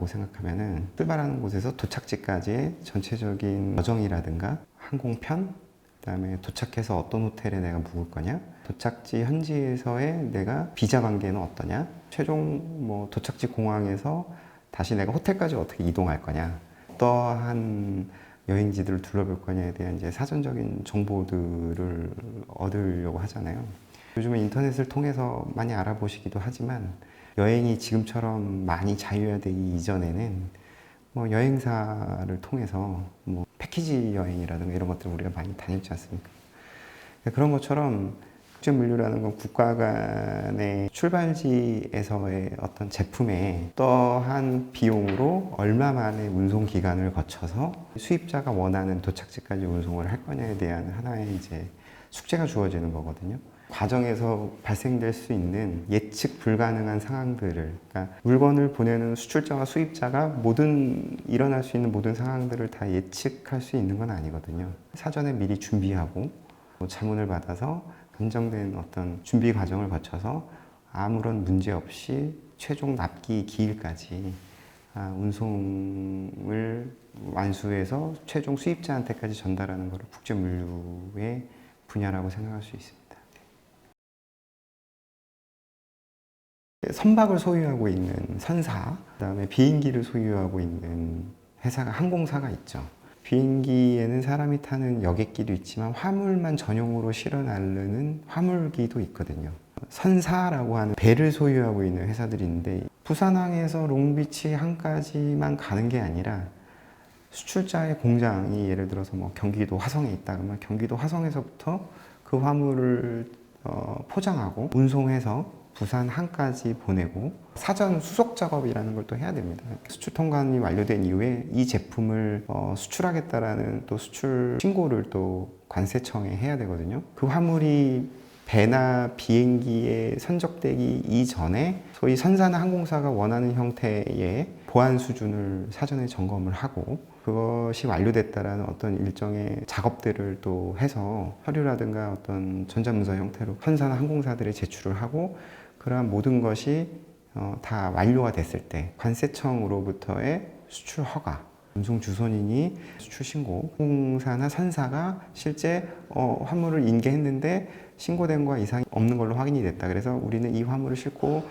비행기라고 생각하면은 출발하는 곳에서 도착지까지의 전체적인 여정이라든가 항공편, 그다음에 도착해서 어떤 호텔에 내가 묵을 거냐, 도착지 현지에서의 내가 비자 관계는 어떠냐, 최종 뭐 도착지 공항에서 다시 내가 호텔까지 어떻게 이동할 거냐, 어떠한 여행지들을 둘러볼 거냐에 대한 이제 사전적인 정보들을 얻으려고 하잖아요. 요즘은 인터넷을 통해서 많이 알아보시기도 하지만 여행이 지금처럼 많이 자유화되기 이전에는 뭐 여행사를 통해서 뭐 패키지 여행이라든가 이런 것들을 우리가 많이 다녔지 않습니까? 그런 것처럼 국제물류라는 건 국가 간의 출발지에서의 어떤 제품의 어떠한 비용으로 얼마만의 운송 기간을 거쳐서 수입자가 원하는 도착지까지 운송을 할 거냐에 대한 하나의 이제 숙제가 주어지는 거거든요. 과정에서 발생될 수 있는 예측 불가능한 상황들을, 그러니까 물건을 보내는 수출자와 수입자가 일어날 수 있는 모든 상황들을 다 예측할 수 있는 건 아니거든요. 사전에 미리 준비하고 자문을 받아서 안정된 어떤 준비 과정을 거쳐서 아무런 문제 없이 최종 납기 기일까지 운송을 완수해서 최종 수입자한테까지 전달하는 것을 국제물류의 분야라고 생각할 수 있습니다. 선박을 소유하고 있는 선사, 그다음에 비행기를 소유하고 있는 회사가 항공사가 있죠. 비행기에는 사람이 타는 여객기도 있지만 화물만 전용으로 실어 나르는 화물기도 있거든요. 선사라고 하는 배를 소유하고 있는 회사들이 있는데 부산항에서 롱비치 항까지만 가는 게 아니라 수출자의 공장이 예를 들어서 뭐 경기도 화성에 있다 그러면 경기도 화성에서부터 그 화물을 포장하고 운송해서 부산 항까지 보내고 사전 수속 작업이라는 걸 또 해야 됩니다. 수출 통관이 완료된 이후에 이 제품을 수출하겠다라는 또 수출 신고를 또 관세청에 해야 되거든요. 그 화물이 배나 비행기에 선적되기 이전에 소위 선사나 항공사가 원하는 형태의 보안 수준을 사전에 점검을 하고 그것이 완료됐다라는 어떤 일정의 작업들을 또 해서 서류라든가 어떤 전자문서 형태로 선사나 항공사들에 제출을 하고 그러한 모든 것이 다 완료가 됐을 때 관세청으로부터의 수출 허가, 운송 주선인이 수출 신고, 항공사나 선사가 실제 화물을 인계했는데 신고된 거와 이상이 없는 걸로 확인이 됐다. 그래서 우리는 이 화물을 싣고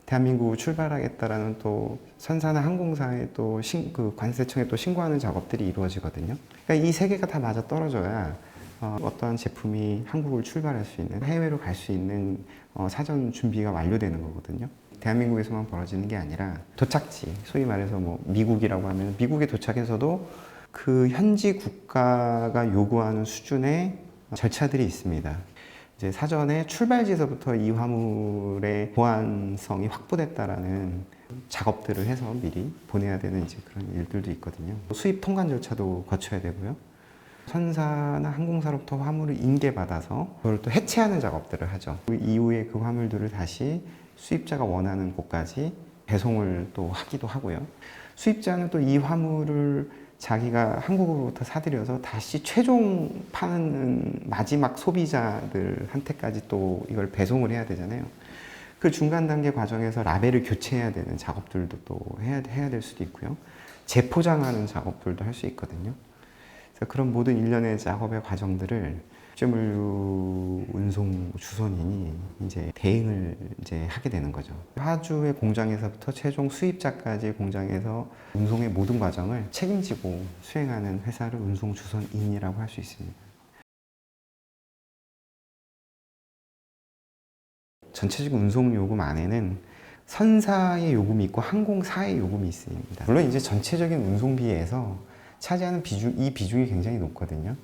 대한민국을 출발하겠다라는 또 선사나 항공사에 또 그 관세청에 또 신고하는 작업들이 이루어지거든요. 그러니까 이 세 개가 다 맞아 떨어져야 어떠한 제품이 한국을 출발할 수 있는, 해외로 갈 수 있는 사전 준비가 완료되는 거거든요. 대한민국에서만 벌어지는 게 아니라 도착지, 소위 말해서 뭐 미국이라고 하면 미국에 도착해서도 그 현지 국가가 요구하는 수준의 절차들이 있습니다. 이제 사전에 출발지에서부터 이 화물의 보안성이 확보됐다라는 작업들을 해서 미리 보내야 되는 이제 그런 일들도 있거든요. 수입 통관 절차도 거쳐야 되고요. 선사나 항공사로부터 화물을 인계받아서 그걸 또 해체하는 작업들을 하죠. 그 이후에 그 화물들을 다시 수입자가 원하는 곳까지 배송을 또 하기도 하고요. 수입자는 또 이 화물을 자기가 한국으로부터 사들여서 다시 최종 파는 마지막 소비자들한테까지 또 이걸 배송을 해야 되잖아요. 그 중간 단계 과정에서 라벨을 교체해야 되는 작업들도 또 해야 될 수도 있고요. 재포장하는 작업들도 할 수 있거든요. 그래서 그런 모든 일련의 작업의 과정들을 국제물류 운송 주선인이 이제 대행을 이제 하게 되는 거죠. 화주의 공장에서부터 최종 수입자까지 공장에서 운송의 모든 과정을 책임지고 수행하는 회사를 운송 주선인이라고 할 수 있습니다. 전체적인 운송 요금 안에는 선사의 요금이 있고 항공사의 요금이 있습니다. 물론 이제 전체적인 운송비에서 차지하는 이 비중이 굉장히 높거든요.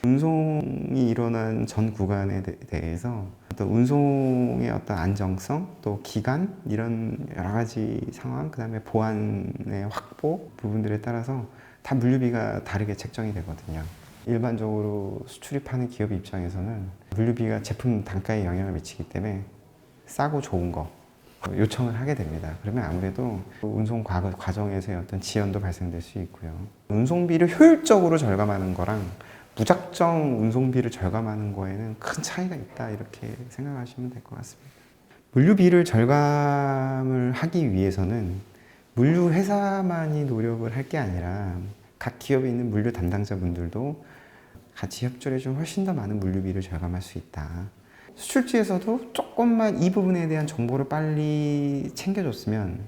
운송이 일어난 전 구간에 대해서 어떤 운송의 어떤 안정성, 또 기간 이런 여러 가지 상황, 그 다음에 보안의 확보 부분들에 따라서 다 물류비가 다르게 책정이 되거든요. 일반적으로 수출입하는 기업 입장에서는 물류비가 제품 단가에 영향을 미치기 때문에 싸고 좋은 거 요청을 하게 됩니다. 그러면 아무래도 운송 과정에서의 어떤 지연도 발생될 수 있고요. 운송비를 효율적으로 절감하는 거랑 무작정 운송비를 절감하는 거에는 큰 차이가 있다 이렇게 생각하시면 될 것 같습니다. 물류비를 절감을 하기 위해서는 물류 회사만이 노력을 할 게 아니라 각 기업에 있는 물류 담당자분들도 같이 협조를 해주면 훨씬 더 많은 물류비를 절감할 수 있다. 수출지에서도 조금만 이 부분에 대한 정보를 빨리 챙겨줬으면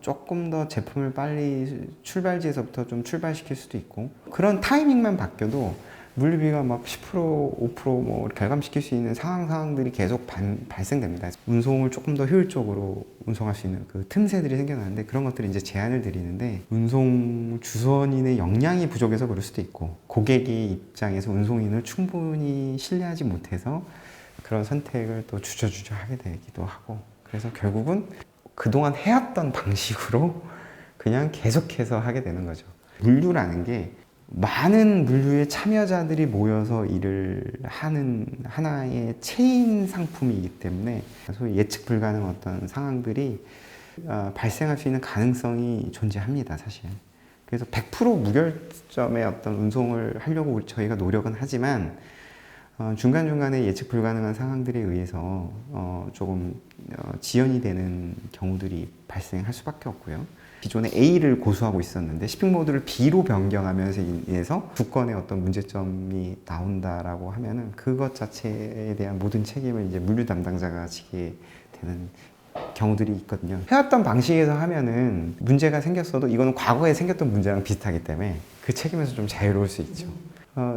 조금 더 제품을 빨리 출발지에서부터 좀 출발시킬 수도 있고, 그런 타이밍만 바뀌어도 물류비가 막 10%, 5% 결감시킬 수 있는 상황들이 계속 발생됩니다. 운송을 조금 더 효율적으로 운송할 수 있는 그 틈새들이 생겨나는데, 그런 것들을 이제 제한을 드리는데, 운송 주선인의 역량이 부족해서 그럴 수도 있고, 고객의 입장에서 운송인을 충분히 신뢰하지 못해서 그런 선택을 또 주저주저 하게 되기도 하고, 그래서 결국은 그동안 해왔던 방식으로 그냥 계속해서 하게 되는 거죠. 물류라는 게 많은 물류의 참여자들이 모여서 일을 하는 하나의 체인 상품이기 때문에 소위 예측 불가능한 어떤 상황들이 발생할 수 있는 가능성이 존재합니다, 사실. 그래서 100% 무결점의 어떤 운송을 하려고 저희가 노력은 하지만, 중간중간에 예측 불가능한 상황들에 의해서 조금 지연이 되는 경우들이 발생할 수밖에 없고요. 기존에 A를 고수하고 있었는데 shipping 모드를 B로 변경하면서 인해서 두 건의 어떤 문제점이 나온다라고 하면은 그것 자체에 대한 모든 책임을 이제 물류 담당자가 지게 되는 경우들이 있거든요. 해왔던 방식에서 하면은 문제가 생겼어도 이거는 과거에 생겼던 문제랑 비슷하기 때문에 그 책임에서 좀 자유로울 수 있죠.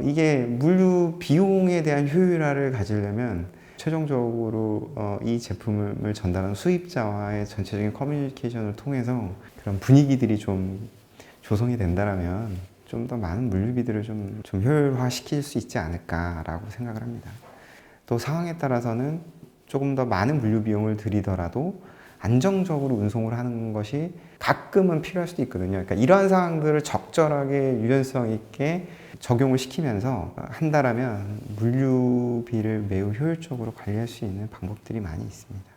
이게 물류 비용에 대한 효율화를 가지려면 최종적으로 이 제품을 전달하는 수입자와의 전체적인 커뮤니케이션을 통해서 그런 분위기들이 좀 조성이 된다면 좀 더 많은 물류비들을 좀 효율화시킬 수 있지 않을까라고 생각을 합니다. 또 상황에 따라서는 조금 더 많은 물류 비용을 들이더라도 안정적으로 운송을 하는 것이 가끔은 필요할 수도 있거든요. 그러니까 이러한 상황들을 적절하게 유연성 있게 적용을 시키면서 한다라면 물류비를 매우 효율적으로 관리할 수 있는 방법들이 많이 있습니다.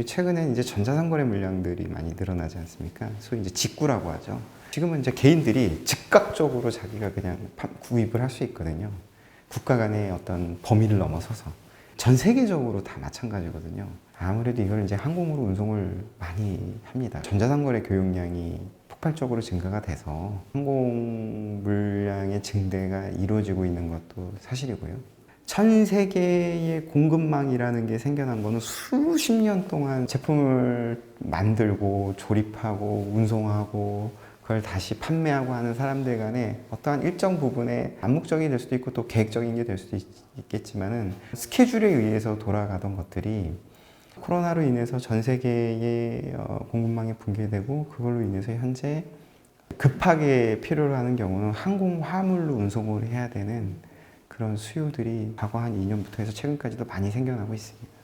최근에 이제 전자상거래 물량들이 많이 늘어나지 않습니까? 소위 이제 직구라고 하죠. 지금은 이제 개인들이 즉각적으로 자기가 그냥 구입을 할 수 있거든요. 국가 간의 어떤 범위를 넘어서서. 전 세계적으로 다 마찬가지거든요. 아무래도 이걸 이제 항공으로 운송을 많이 합니다. 전자상거래 교역량이 폭발적으로 증가가 돼서 항공 물량의 증대가 이루어지고 있는 것도 사실이고요. 전 세계의 공급망이라는 게 생겨난 거는 수십 년 동안 제품을 만들고 조립하고 운송하고 그걸 다시 판매하고 하는 사람들 간에 어떠한 일정 부분에 암묵적이 될 수도 있고 또 계획적인 게 될 수도 있겠지만은 스케줄에 의해서 돌아가던 것들이 코로나로 인해서 전 세계의 공급망이 붕괴되고 그걸로 인해서 현재 급하게 필요로 하는 경우는 항공 화물로 운송을 해야 되는 그런 수요들이 과거 한 2년부터 해서 최근까지도 많이 생겨나고 있습니다.